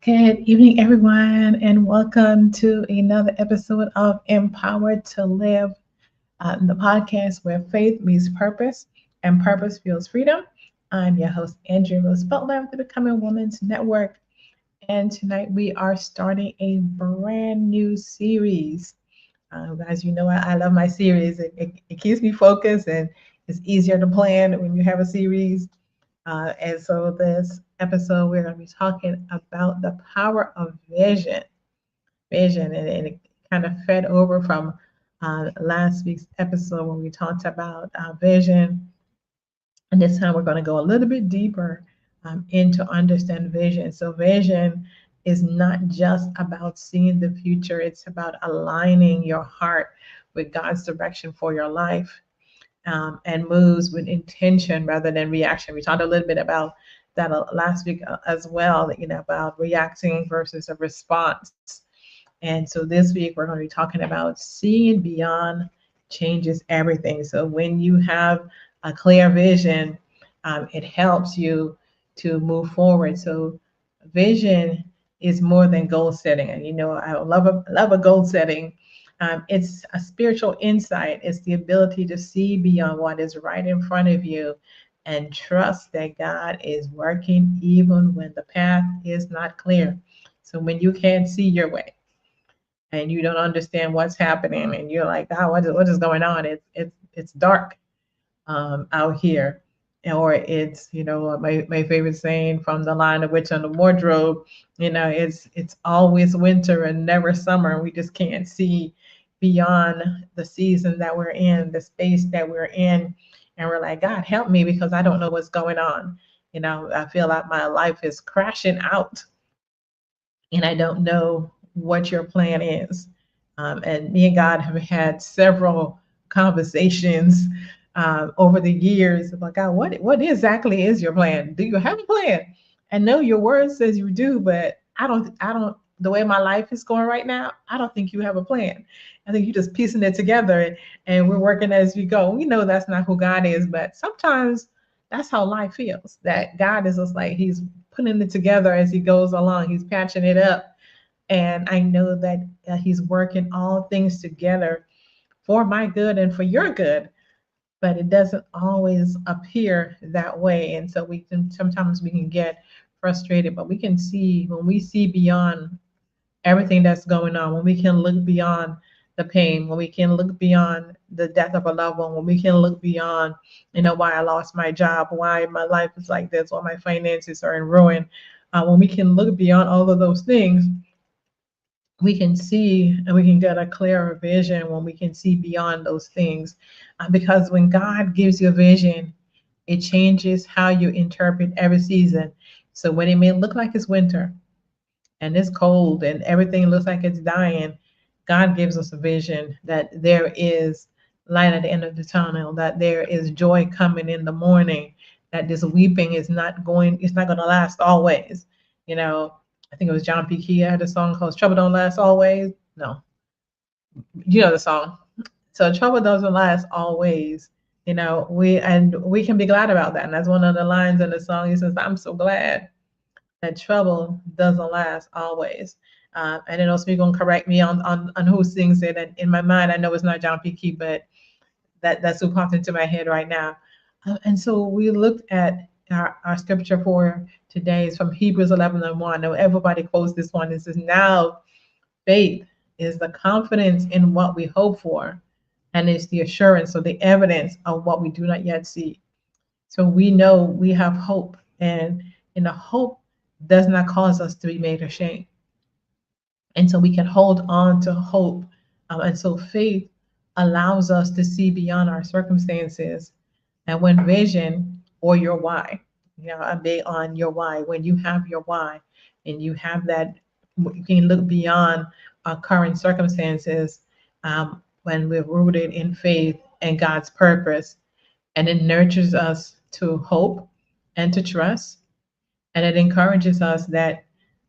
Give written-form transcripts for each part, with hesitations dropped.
Good evening, everyone, and welcome to another episode of Empowered to Live, the podcast where faith meets purpose and purpose fuels freedom. I'm your host, Andrea Rose Butler of the Becoming Women's Network, and tonight we are starting a brand new series. As you know, I love my series. It keeps me focused and it's easier to plan when you have a series. And so this episode, we're going to be talking about the power of vision. Vision, and it kind of fed over from last week's episode when we talked about vision. And this time we're going to go a little bit deeper into understand vision. So vision is not just about seeing the future. It's about aligning your heart with God's direction for your life and moves with intention rather than reaction. We talked a little bit about that last week as well, about reacting versus a response. And so this week we're going to be talking about seeing beyond changes everything. So when you have a clear vision, it helps you to move forward. So vision is more than goal setting. And I love a goal setting. It's a spiritual insight. It's the ability to see beyond what is right in front of you and trust that God is working even when the path is not clear. So when you can't see your way and you don't understand what's happening and you're like, God, what is going on? It's dark out here. Or it's, my favorite saying from the Lion, the Witch, and the Wardrobe, it's always winter and never summer. And we just can't see beyond the season that we're in, the space that we're in. And we're like, God, help me because I don't know what's going on. I feel like my life is crashing out and I don't know what your plan is. And me and God have had several conversations over the years about God, what exactly is your plan? Do you have a plan? I know your word says you do, but I don't. The way my life is going right now, I don't think you have a plan. I think you're just piecing it together, and we're working as we go. We know that's not who God is, but sometimes that's how life feels. That God is just like He's putting it together as He goes along. He's patching it up, and I know that He's working all things together for my good and for your good, but it doesn't always appear that way. And so we can get frustrated, but we can see when we see beyond everything that's going on, when we can look beyond the pain, when we can look beyond the death of a loved one, when we can look beyond, why I lost my job, why my life is like this, why my finances are in ruin. When we can look beyond all of those things, we can see and we can get a clearer vision when we can see beyond those things. Because when God gives you a vision, it changes how you interpret every season. So when it may look like it's winter and it's cold and everything looks like it's dying, God gives us a vision that there is light at the end of the tunnel, that there is joy coming in the morning, that this weeping it's not going to last always. You know, I think it was John P. Key had a song called Trouble Don't Last Always. No, you know the song. So trouble doesn't last always. We can be glad about that. And that's one of the lines in the song. He says, I'm so glad that trouble doesn't last always. And then also you're gonna correct me on who sings it. And in my mind, I know it's not John P. Key, but that's who popped into my head right now. And so we looked at our scripture for today is from Hebrews 11:1. Now everybody quotes this one. It says, now faith is the confidence in what we hope for, and it's the assurance or the evidence of what we do not yet see. So we know we have hope, and the hope does not cause us to be made ashamed. And so we can hold on to hope. And so faith allows us to see beyond our circumstances. And when vision or your why, I'm big on your why. When you have your why and you have that, you can look beyond our current circumstances when we're rooted in faith and God's purpose. And it nurtures us to hope and to trust. And it encourages us that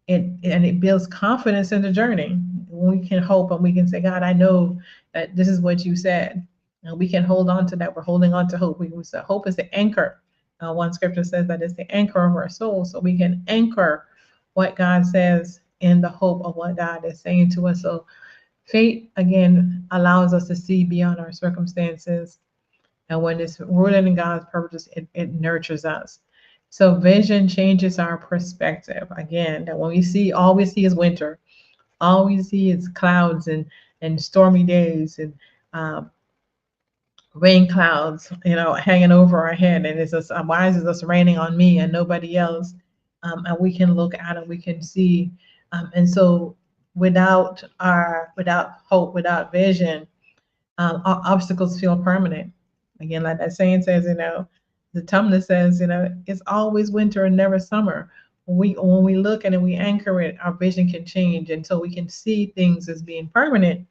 it builds confidence in the journey. We can hope and we can say, God, I know that this is what you said. And we can hold on to that. We're holding on to hope. We say hope is the anchor. One scripture says that it's the anchor of our soul. So we can anchor what God says in the hope of what God is saying to us. So faith, again, allows us to see beyond our circumstances. And when it's rooted in God's purpose, it nurtures us. So vision changes our perspective. Again, that when we see, all we see is winter. All we see is clouds and stormy days and um, rain clouds, hanging over our head. And it's just, why is this raining on me and nobody else? And we can look out and we can see. And so without hope, without vision, our obstacles feel permanent. Again, like that saying says, the Tumnus says, it's always winter and never summer. When we look and we anchor it, our vision can change, and so we can see things as being permanent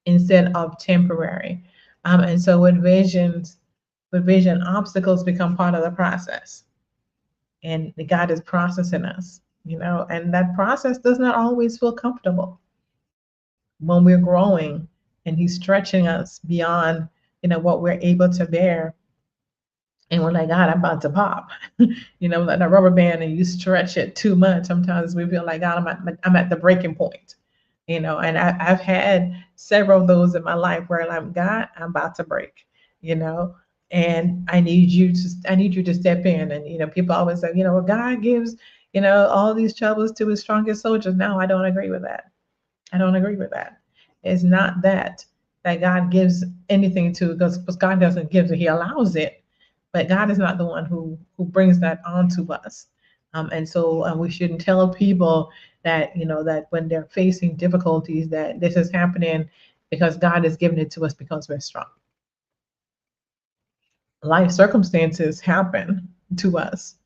instead of temporary. And so with vision, obstacles become part of the process, and God is processing us, and that process does not always feel comfortable when we're growing, and He's stretching us beyond, what we're able to bear. And we're like, God, I'm about to pop, like a rubber band, and you stretch it too much. Sometimes we feel like, God, I'm at the breaking point, and I've had several of those in my life where I'm like, God, I'm about to break, you know, and I need you to step in. And, people always say, well, God gives, all these troubles to his strongest soldiers. No, I don't agree with that. I don't agree with that. It's not that God gives anything to, because God doesn't give it, he allows it. But God is not the one who brings that onto us. And so we shouldn't tell people that, that when they're facing difficulties, that this is happening because God has given it to us because we're strong. Life circumstances happen to us.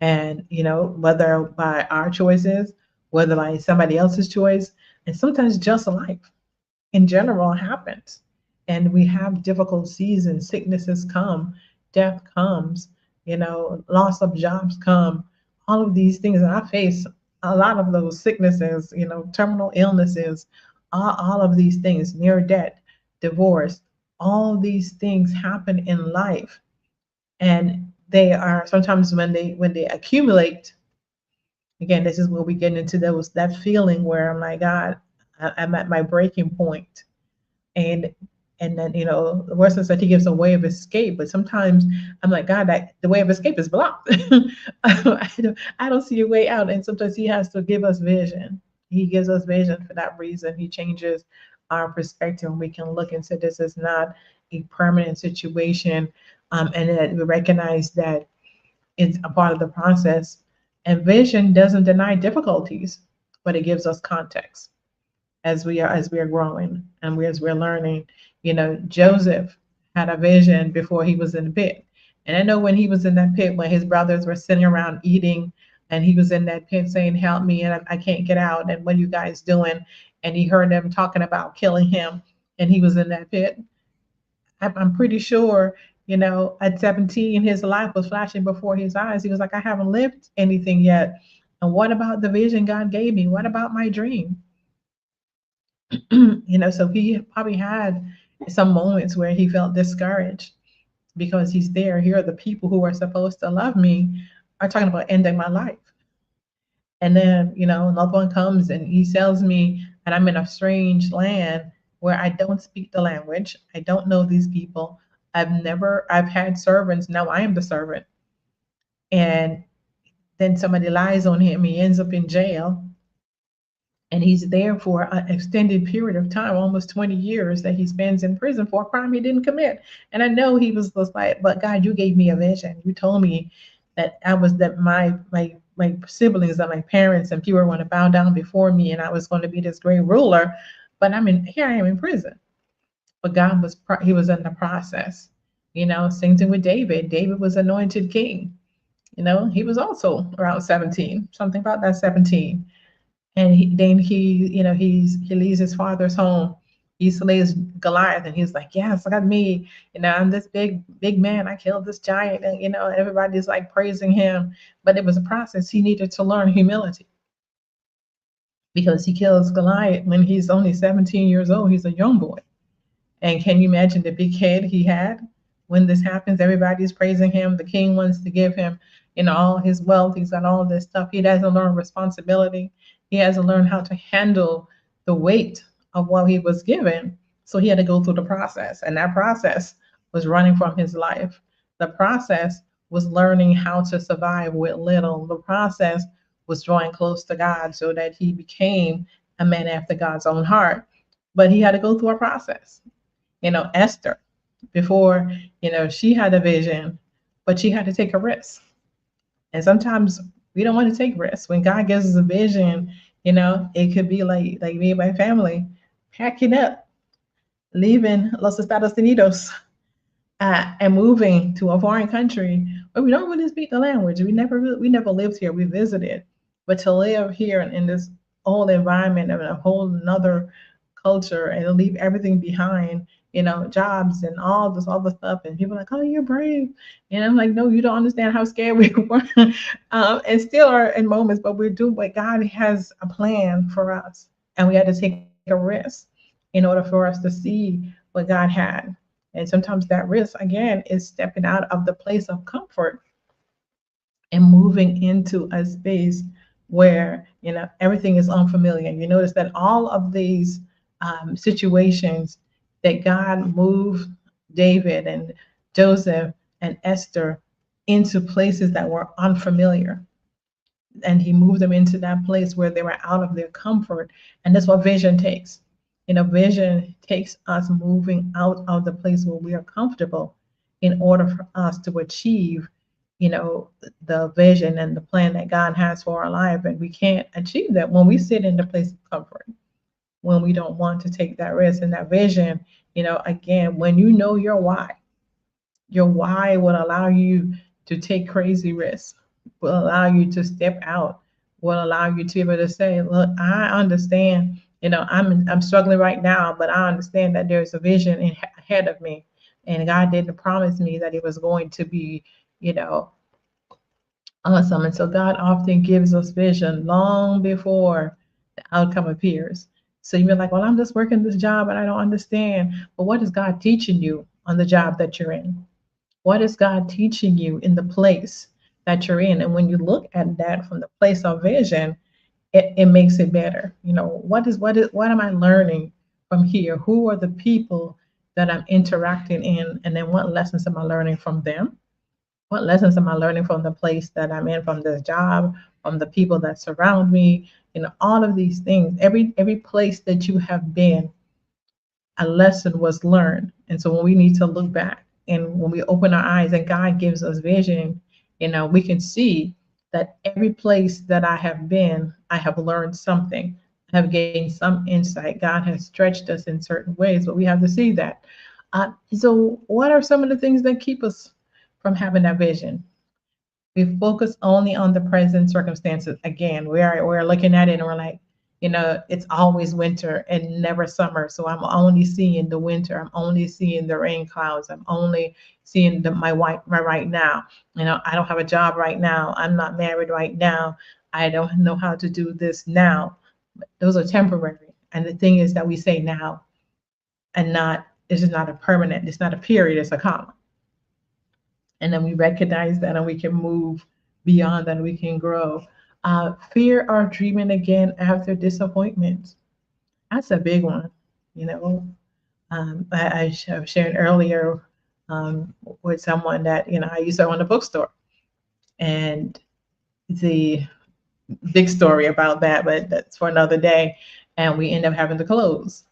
And, whether by our choices, whether by somebody else's choice, and sometimes just life in general happens. And we have difficult seasons, sicknesses come, death comes, loss of jobs come, all of these things. And I face a lot of those sicknesses, terminal illnesses, all of these things, near death, divorce, all these things happen in life. And they are sometimes, when they accumulate, again, this is where we get into that feeling where I'm like, God, I'm at my breaking point. And then, the worst is that he gives a way of escape. But sometimes I'm like, God, that the way of escape is blocked. I don't see a way out. And sometimes he has to give us vision. He gives us vision for that reason. He changes our perspective, and we can look and say, this is not a permanent situation. And that we recognize that it's a part of the process. And vision doesn't deny difficulties, but it gives us context as we are growing, and as we're learning. Joseph had a vision before he was in the pit. And I know when he was in that pit, when his brothers were sitting around eating, and he was in that pit saying, help me, and I can't get out, and what are you guys doing? And he heard them talking about killing him, and he was in that pit. I'm pretty sure, at 17, his life was flashing before his eyes. He was like, I haven't lived anything yet. And what about the vision God gave me? What about my dream? So he probably had some moments where he felt discouraged, because he's there. Here are the people who are supposed to love me are talking about ending my life. And then, another one comes and he tells me that I'm in a strange land where I don't speak the language. I don't know these people. I've had servants. Now I am the servant. And then somebody lies on him. He ends up in jail. And he's there for an extended period of time, almost 20 years, that he spends in prison for a crime he didn't commit. And I know he was just like, but God, you gave me a vision. You told me that my siblings and my parents and people were going to bow down before me, and I was going to be this great ruler. But here I am in prison. But God he was in the process. Same thing with David. David was anointed king. He was also around 17, something about that 17. And he leaves his father's home. He slays Goliath, and he's like, yes, look at me. I'm this big man. I killed this giant. And, everybody's like praising him. But it was a process. He needed to learn humility, because he kills Goliath when he's only 17 years old. He's a young boy. And can you imagine the big head he had when this happens? Everybody's praising him. The king wants to give him, all his wealth. He's got all this stuff. He hasn't learned responsibility. He hasn't learned how to handle the weight of what he was given. So he had to go through the process. And that process was running from his life. The process was learning how to survive with little. The process was drawing close to God so that he became a man after God's own heart. But he had to go through a process. Esther, before, she had a vision, but she had to take a risk. And sometimes we don't want to take risks. When God gives us a vision, it could be like me and my family packing up, leaving Los Estados Unidos, and moving to a foreign country where we don't really speak the language. We never lived here. We visited, but to live here in this whole environment of a whole another culture and leave everything behind, jobs and all this other stuff, and people are like, "Oh, you're brave," and I'm like, "No, you don't understand how scared we were," and still are in moments, but we're doing what God has a plan for us, and we had to take a risk in order for us to see what God had. And sometimes that risk, again, is stepping out of the place of comfort and moving into a space where, everything is unfamiliar. You notice that all of these situations that God moved David and Joseph and Esther into places that were unfamiliar. And he moved them into that place where they were out of their comfort. And that's what vision takes. Vision takes us moving out of the place where we are comfortable in order for us to achieve, the vision and the plan that God has for our life. And we can't achieve that when we sit in the place of comfort, when we don't want to take that risk. And that vision, again, when you know your why will allow you to take crazy risks, will allow you to step out, will allow you to be able to say, look, I understand, I'm struggling right now, but I understand that there's a vision ahead of me. And God didn't promise me that it was going to be, awesome. And so God often gives us vision long before the outcome appears. So you're like, well, I'm just working this job and I don't understand. But what is God teaching you on the job that you're in? What is God teaching you in the place that you're in? And when you look at that from the place of vision, it makes it better. What am I learning from here? Who are the people that I'm interacting in? And then what lessons am I learning from them? What lessons am I learning from the place that I'm in, from this job, from the people that surround me? All of these things. Every place that you have been, a lesson was learned. And so when we need to look back and when we open our eyes and God gives us vision, we can see that every place that I have been, I have learned something. I have gained some insight. God has stretched us in certain ways, but we have to see that. So what are some of the things that keep us from having that vision? We focus only on the present circumstances. Again, we're looking at it and we're like, it's always winter and never summer. So I'm only seeing the winter. I'm only seeing the rain clouds. I'm only seeing my right now. I don't have a job right now. I'm not married right now. I don't know how to do this now. Those are temporary. And the thing is that we say now and not, this is not a permanent, it's not a period, it's a comma. And then we recognize that and we can move beyond that and we can grow. Fear or dreaming again after disappointment. That's a big one. I shared earlier with someone that, I used to own a bookstore. And the big story about that, but that's for another day. And we end up having to close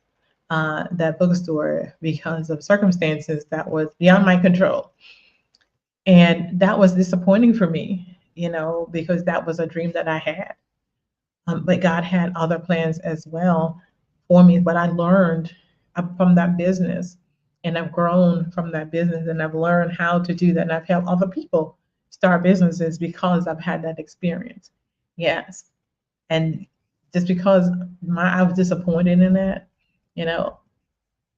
that bookstore because of circumstances that was beyond my control. And that was disappointing for me, because that was a dream that I had. But God had other plans as well for me. But I learned from that business and I've grown from that business and I've learned how to do that. And I've helped other people start businesses because I've had that experience. Yes. And just because I was disappointed in that,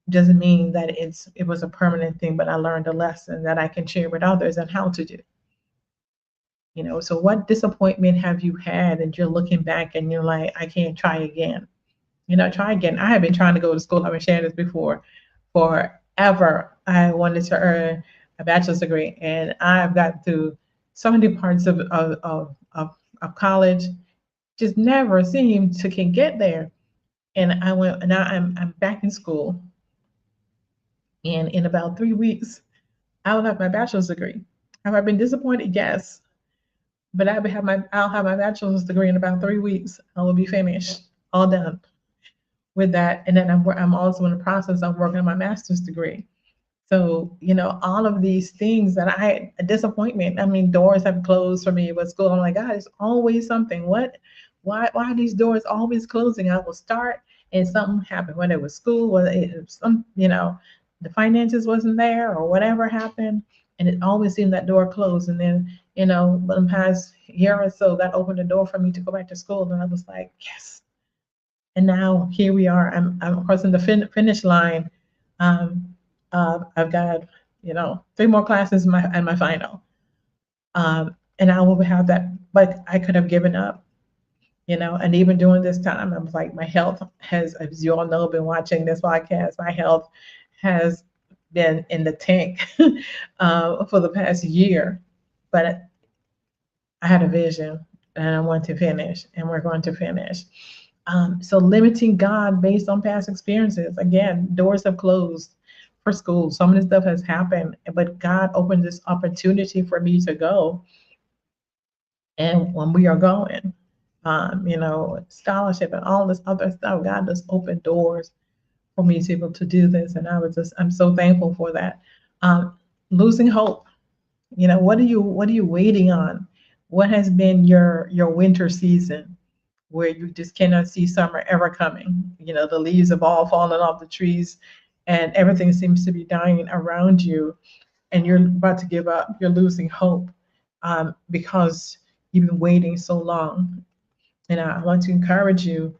doesn't mean that it was a permanent thing, but I learned a lesson that I can share with others and how to do. So what disappointment have you had and you're looking back and you're like, I can't try again? Try again. I have been trying to go to school. I've been sharing this before. Forever, I wanted to earn a bachelor's degree, and I've got through so many parts of college just never seemed to can get there. And I went, now I'm back in school, and in about 3 weeks, I will have my bachelor's degree. Have I been disappointed? Yes. But I'll have my bachelor's degree in about 3 weeks. I will be finished, all done with that. And then I'm also in the process of working on my master's degree. So, all of these things that a disappointment. I mean, doors have closed for me with school. I'm like, God, it's always something. Why are these doors always closing? I will start and something happened, whether it was school, whether it was the finances wasn't there or whatever happened. And it always seemed that door closed. And then, the past year or so, that opened the door for me to go back to school. And I was like, yes. And now here we are. I'm crossing the finish line. Um, I've got, 3 more classes and my final. And I will have that, but I could have given up, and even during this time, I was like, my health has, as you all know, been watching this podcast, my health has been in the tank for the past year. But I had a vision and I want to finish, and we're going to finish. So limiting God based on past experiences. Again, doors have closed for school. Some of this stuff has happened, but God opened this opportunity for me to go. And when we are going, scholarship and all this other stuff, God just opened doors for me to be able to do this. And I'm so thankful for that. Losing hope. What are you waiting on? What has been your winter season where you just cannot see summer ever coming? The leaves have all fallen off the trees and everything seems to be dying around you, and you're about to give up. You're losing hope because you've been waiting so long. And I want to encourage you,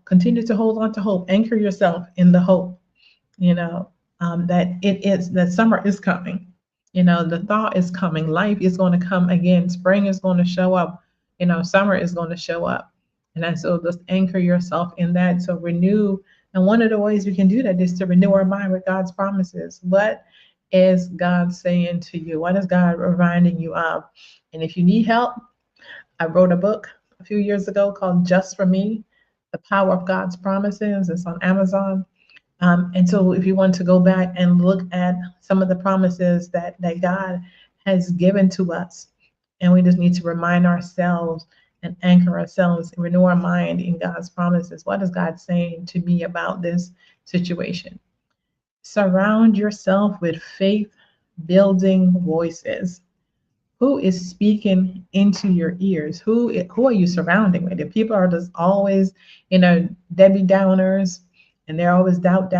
continue to hold on to hope, anchor yourself in the hope, that summer is coming. The thaw is coming. Life is going to come again. Spring is going to show up. Summer is going to show up. And then so just anchor yourself in that. So renew. And one of the ways we can do that is to renew our mind with God's promises. What is God saying to you? What is God reminding you of? And if you need help, I wrote a book a few years ago called Just for Me, The Power of God's Promises. It's on Amazon. And so if you want to go back and look at some of the promises that God has given to us, and we just need to remind ourselves and anchor ourselves, renew our mind in God's promises. What is God saying to me about this situation? Surround yourself with faith building voices. Who is speaking into your ears? Who are you surrounding with? If people are just always, Debbie Downers, and they're always doubt,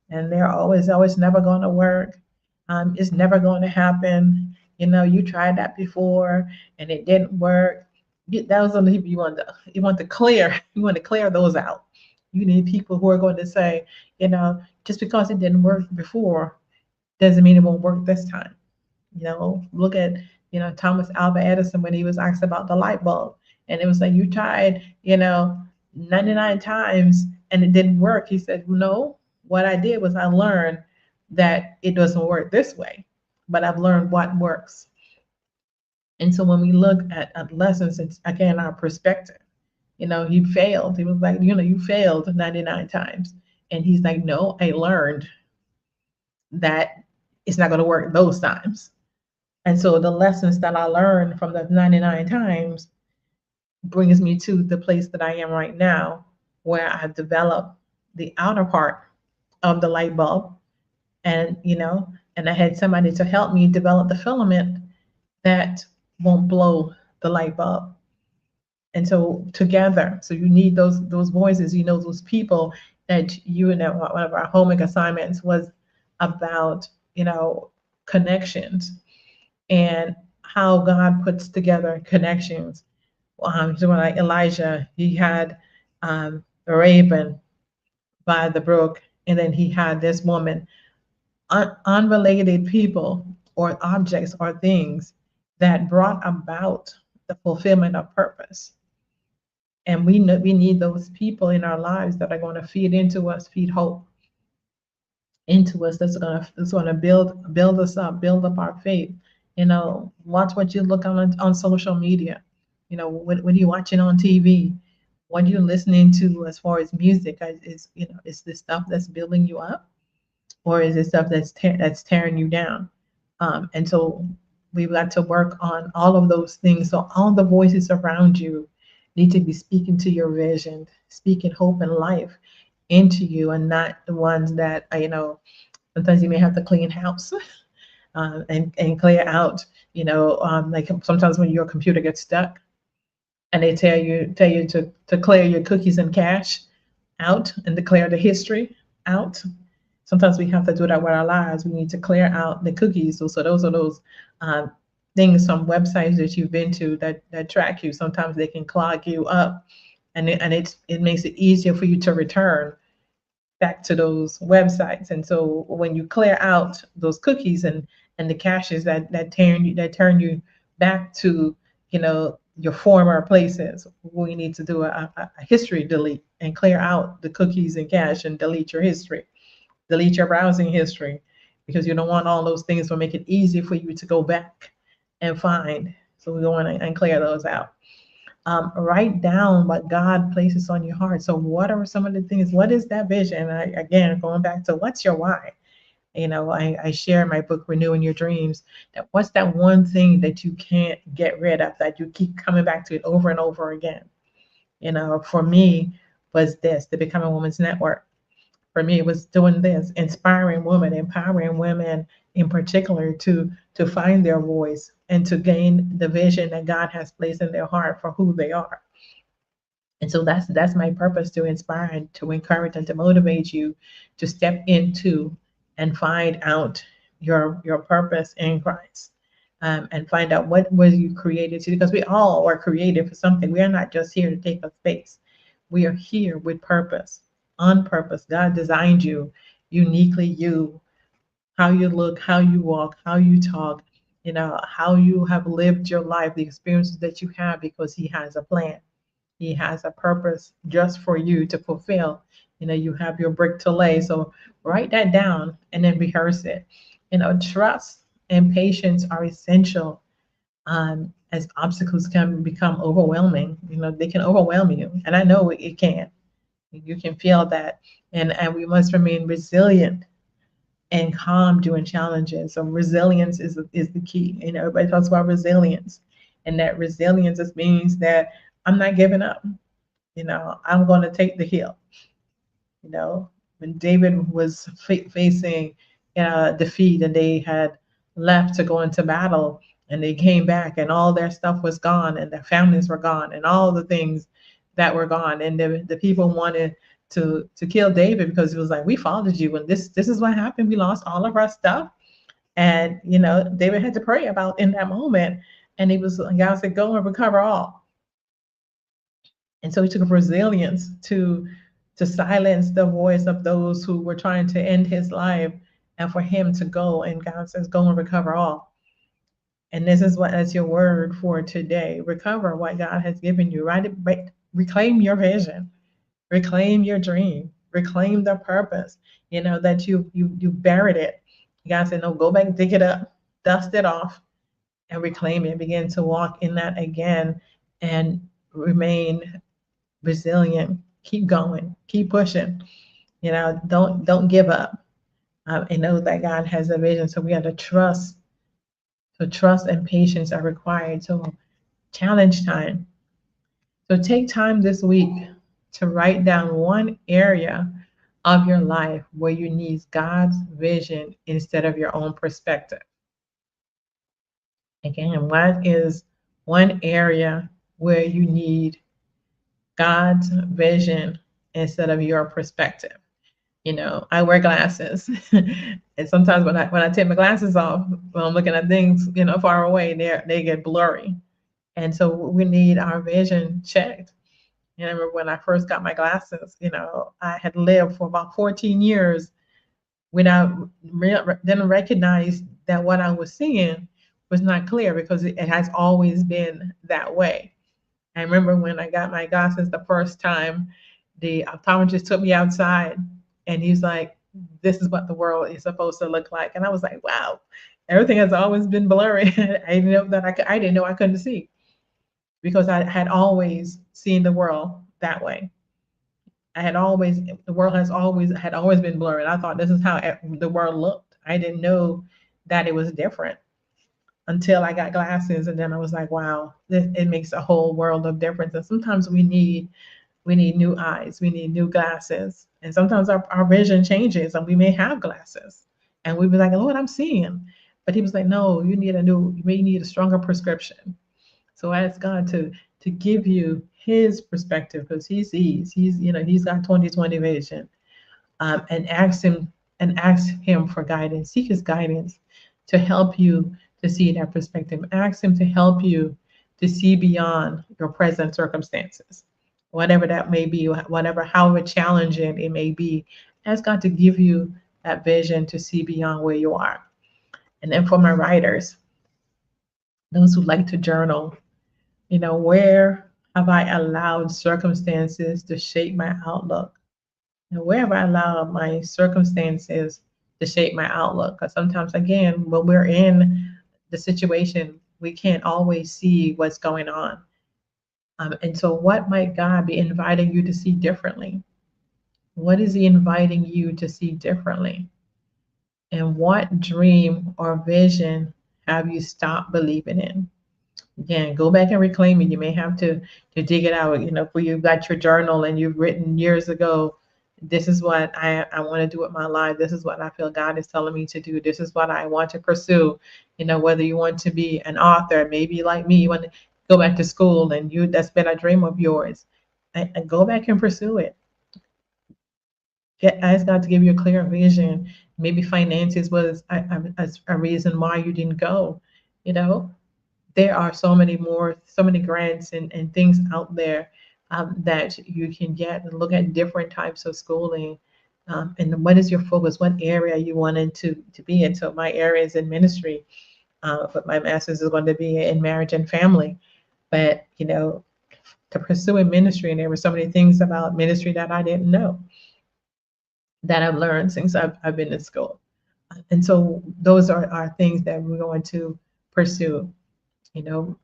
and they're always never going to work. It's never going to happen. You tried that before and it didn't work. Those are the people you want to clear. You want to clear those out. You need people who are going to say, just because it didn't work before doesn't mean it won't work this time. Look at, Thomas Alva Edison when he was asked about the light bulb. And it was like, you tried, 99 times and it didn't work. He said, no, what I did was I learned that it doesn't work this way, but I've learned what works. And so when we look at lessons, it's again our perspective. He failed. He was like, you failed 99 times. And he's like, no, I learned that it's not going to work those times. And so the lessons that I learned from the 99 times brings me to the place that I am right now, where I've developed the outer part of the light bulb. And, and I had somebody to help me develop the filament that won't blow the light bulb. And so together, so you need those voices, those people that one of our homework assignments was about, connections and how God puts together connections. So like Elijah, he had a raven by the brook, and then he had this woman, unrelated people or objects or things that brought about the fulfillment of purpose. And we need those people in our lives that are going to feed into us, feed hope into us. That's going to build us up, build up our faith, Watch what you look on social media. What are you watching on TV? What are you listening to as far as music? Is this stuff that's building you up, or is it stuff that's tearing you down? And so we've got to work on all of those things. So all the voices around you need to be speaking to your vision, speaking hope and life into you, and not the ones that sometimes you may have to clean house and clear out. Like sometimes when your computer gets stuck and they tell you to clear your cookies and cache out and declare the history out. Sometimes we have to do that with our lives. We need to clear out the cookies. So those are those um, things from websites that you've been to that track you. Sometimes they can clog you up, and it makes it easier for you to return back to those websites. And so when you clear out those cookies and the caches that turn you back to your former places, we need to do a history delete and clear out the cookies and cache and delete your history, delete your browsing history, because you don't want all those things to make it easy for you to go back and find. So we go in and clear those out. Write down what God places on your heart. So, what are some of the things? What is that vision? Again, going back to what's your why? I share in my book, Renewing Your Dreams, that what's that one thing that you can't get rid of, that you keep coming back to it over and over again? For me, was this the Becoming Women's Network. For me, it was doing this, inspiring women, empowering women in particular to find their voice and to gain the vision that God has placed in their heart for who they are. And so that's my purpose, to inspire and to encourage and to motivate you to step into and find out your purpose in Christ. And find out what was you created to, because we all are created for something. We are not just here to take up space. We are here with purpose, on purpose. God designed you uniquely, you, how you look, how you walk, how you talk, how you have lived your life, the experiences that you have, because He has a plan. He has a purpose just for you to fulfill. You have your brick to lay. So write that down and then rehearse it. Trust and patience are essential, as obstacles can become overwhelming. They can overwhelm you. And I know it can. You can feel that. And we must remain resilient and calm during challenges. So resilience is the key. Everybody talks about resilience. And that resilience just means that I'm not giving up. I'm going to take the hill. When David was facing defeat, and they had left to go into battle, and they came back and all their stuff was gone and their families were gone and all the things that were gone. And the people wanted to kill David, because it was like, we followed you and this is what happened. We lost all of our stuff. And David had to pray about in that moment. And God said, go and recover all. And so he took resilience to silence the voice of those who were trying to end his life, and for him to go. And God says, go and recover all. And this is what is your word for today. Recover what God has given you. Right? Reclaim your vision. Reclaim your dream. Reclaim the purpose. That you buried it. God said, no, go back, dig it up, dust it off, and reclaim it. Begin to walk in that again, and remain resilient. Keep going. Keep pushing. Don't give up. And know that God has a vision. So we have to trust. So trust and patience are required. So challenge time. So take time this week to write down one area of your life where you need God's vision instead of your own perspective. Again, what is one area where you need God's vision instead of your perspective? I wear glasses, and sometimes when I take my glasses off, when I'm looking at things, far away, they get blurry, and so we need our vision checked. And I remember when I first got my glasses, I had lived for about 14 years without didn't recognize that what I was seeing was not clear, because it has always been that way. I remember when I got my glasses the first time, the optometrist took me outside, and he's like, this is what the world is supposed to look like. And I was like, wow. Everything has always been blurry. I didn't know that I didn't know I couldn't see because I had always seen the world that way. I had always the world had always been blurry. And I thought this is how the world looked. I didn't know that it was different until I got glasses, and then I was like, wow, it makes a whole world of difference. And sometimes we need new eyes, we need new glasses, and sometimes our vision changes, and we may have glasses, and we be like, Lord, I'm seeing, but He was like, no, you may need a stronger prescription. So I ask God to give you His perspective because He sees. He's got 20/20 vision, and ask Him for guidance. Seek His guidance to help you to see that perspective. Ask Him to help you to see beyond your present circumstances, whatever that may be, whatever however challenging it may be. Ask God to give you that vision to see beyond where you are. And then for my writers, those who like to journal, where have I allowed circumstances to shape my outlook? And where have I allowed my circumstances to shape my outlook? Because sometimes, again, when we're in the situation, we can't always see what's going on. And so, what might God be inviting you to see differently? What is He inviting you to see differently? And what dream or vision have you stopped believing in? Again, go back and reclaim it. You may have to dig it out. If you've got your journal and you've written years ago, this is what I want to do with my life. This is what I feel God is telling me to do. This is what I want to pursue. Whether you want to be an author, maybe like me, you want to go back to school and that's been a dream of yours. And go back and pursue it. Ask God to give you a clear vision. Maybe finances was a reason why you didn't go. You know, there are so many grants and things out there that you can get and look at different types of schooling. And what is your focus? What area you wanted to be in? So my area is in ministry, but my master's is going to be in marriage and family. But to pursue a ministry, and there were so many things about ministry that I didn't know that I've learned since I've been in school. And so those are things that we're going to pursue.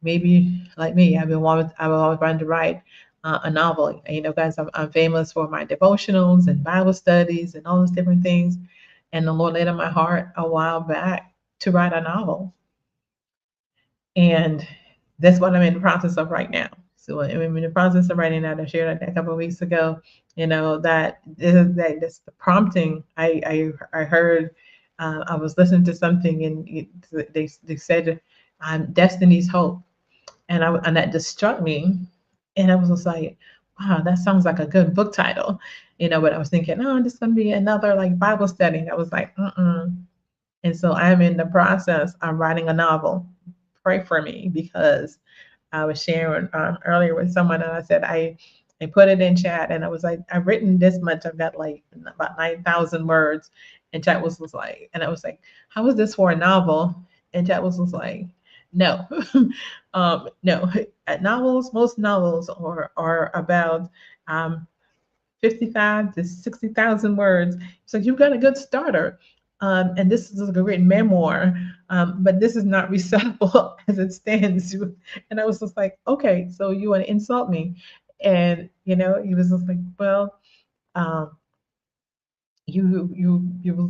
Maybe like me, I've always wanted to write a novel. Guys, I'm famous for my devotionals and Bible studies and all those different things. And the Lord laid on my heart a while back to write a novel. And that's what I'm in the process of right now. So I'm in the process of writing that. I shared that a couple of weeks ago. That this the prompting. I heard. I was listening to something, and they said, "Destiny's Hope," and that just struck me, and I was just like, "Wow, that sounds like a good book title," But I was thinking, "Oh, this is gonna be another like Bible study." And I was like, "Mm-mm." And so I'm in the process of writing a novel. Pray for me because I was sharing earlier with someone, and I said I put it in chat, and I was like, I've written this much. I've got like about 9,000 words, and chat was like, and I was like, how is this for a novel? And chat was like, no, no. Most novels are about 55 to 60,000 words. So you've got a good starter. And this is a great memoir, but this is not resellable as it stands. And I was just like, okay, so you want to insult me? And he was just like, well, um, you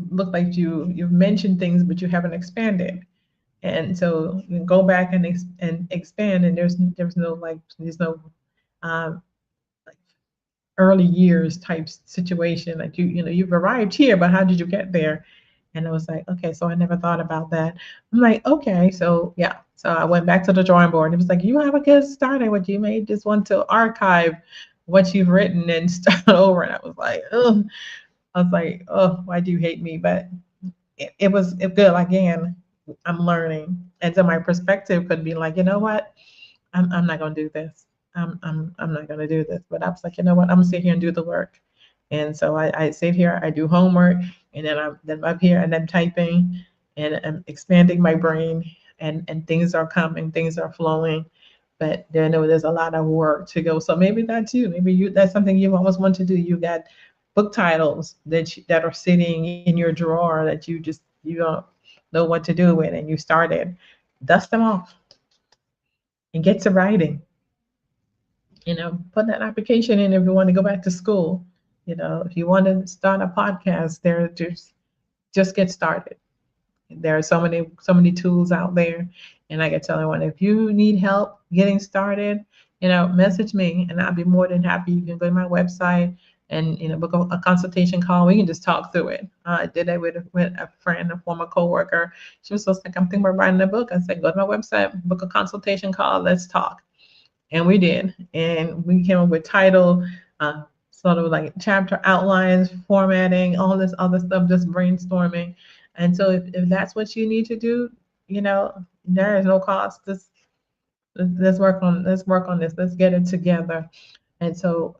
look like you've mentioned things, but you haven't expanded. And so you can go back and expand, and there's no um, early years type situation. Like you've arrived here, but how did you get there? And I was like, okay, so I never thought about that. I'm like, okay, so yeah. So I went back to the drawing board. It was like, you have a good start at what you may just want to archive what you've written and start over. And I was like, oh, why do you hate me? But it was good. Again, I'm learning. And so my perspective could be like, you know what? I'm not gonna do this. I'm not gonna do this. But I was like, you know what? I'm gonna sit here and do the work. And so I sit here, I do homework, and then I'm up here and I'm typing and I'm expanding my brain, and things are coming, things are flowing. But there's a lot of work to go. So maybe that's you. Maybe that's something you've always wanted to do. You got book titles that are sitting in your drawer that you don't know what to do with and you started, dust them off and get to writing. Put that application in if you want to go back to school. If you want to start a podcast, just get started. There are so many tools out there, and I can tell anyone, if you need help getting started, message me, and I'll be more than happy. You can go to my website and book a consultation call. We can just talk through it. I did that with a friend, a former coworker. She was just like, "I'm thinking about writing a book." I said, "Go to my website, book a consultation call, let's talk." And we did, and we came up with title, sort of like chapter outlines, formatting, all this other stuff, just brainstorming. And so if that's what you need to do, there is no cost. Let's work on this. Let's get it together. And so,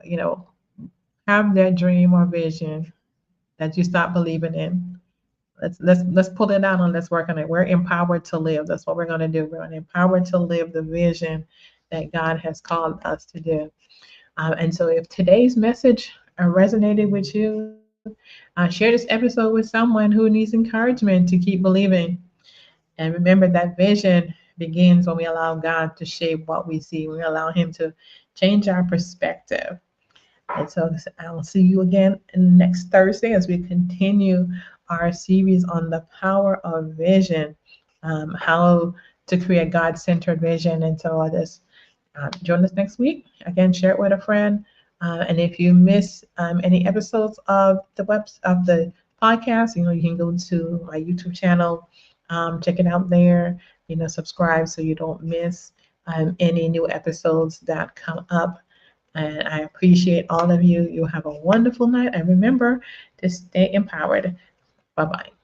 have that dream or vision that you stop believing in. Let's pull it out and let's work on it. We're empowered to live. That's what we're going to do. We're empowered to live the vision that God has called us to do. And so if today's message resonated with you, share this episode with someone who needs encouragement to keep believing. And remember that vision begins when we allow God to shape what we see. We allow Him to change our perspective. And so I'll see you again next Thursday as we continue our series on the power of vision, how to create God-centered vision. And so just join us next week. Again, share it with a friend. And if you miss any episodes of the podcast, you can go to my YouTube channel, check it out there. Subscribe so you don't miss any new episodes that come up. And I appreciate all of you. You have a wonderful night. And remember to stay empowered. Bye-bye.